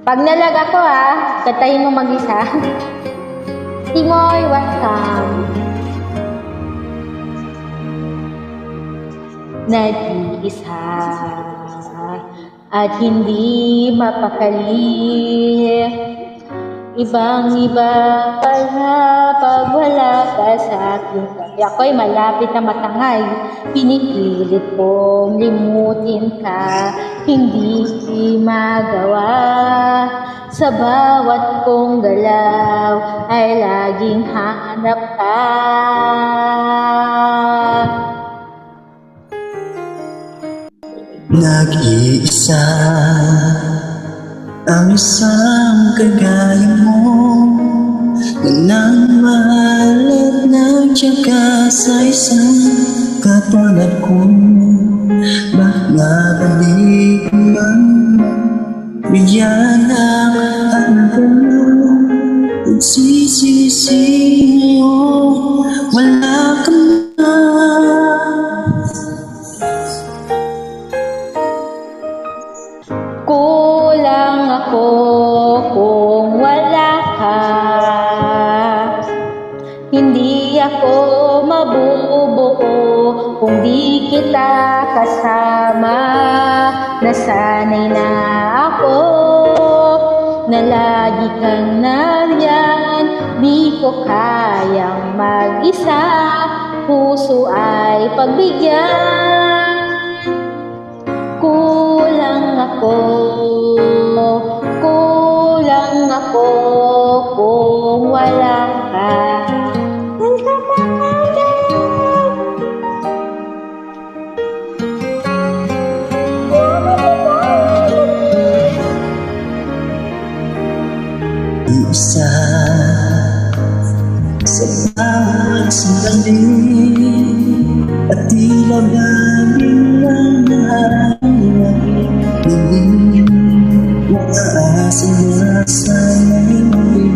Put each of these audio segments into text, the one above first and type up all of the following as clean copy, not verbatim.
Pag nalag ako kantahin mo mag-isa. Timoy, welcome. Nag-iisa at hindi mapakali. Ibang-iba pala pag wala ka sa akin. Ako'y malapit na matangay. Pinipilit kong limutin ka, hindi magawa. Sa bawat kong galaw ay laging hanap ka. Nag-iisa ang isang kagaya mo na nangmahal at nagtyaga sa isang katulad ko. Bakit man bigyan ng hanggang nagsisisi ngayon wala ka na. Kulang ako kung wala ka. Hindi ako mabubuo kung di kita kasama. Nasanay na ako na lagi kang nariyan. Di ko kayang mag-isa, puso ay pagbigyan. Kulang ako kung wala ka. Isa sa bawat sandali at tila baging lang nahangin. Hindi umaasa na sana'y muli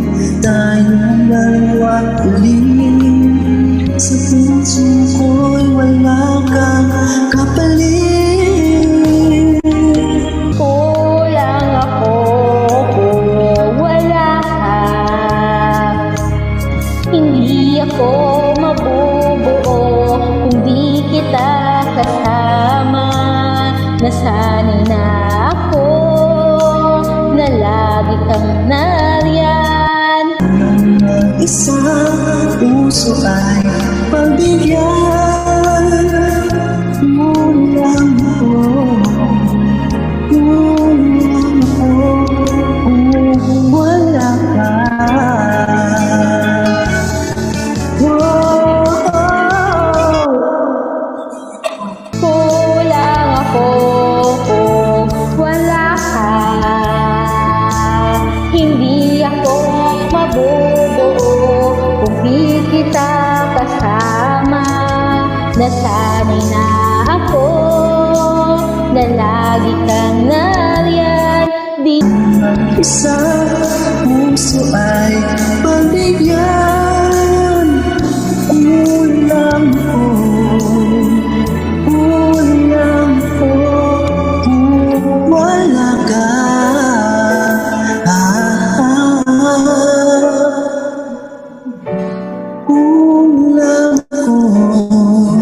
tayong dalawa ulit. Sa puso ko'y wala kang kapalit. Kulang ako kung wala ka. Hindi ako mabubuo kung di kita kasama. Nasanay na ako na lagi kang nariyan. Ang isang puso ay pagbigyan. Kulang ako kung wala ka. Kulang ako kung wala ka. Hindi ako mabubuo kung di kita kasama. Nasanay na ako na lagi kang nariyan. Di Ang isang puso ay pagbigyan. Kulang ko kung wala ka. Kulang ako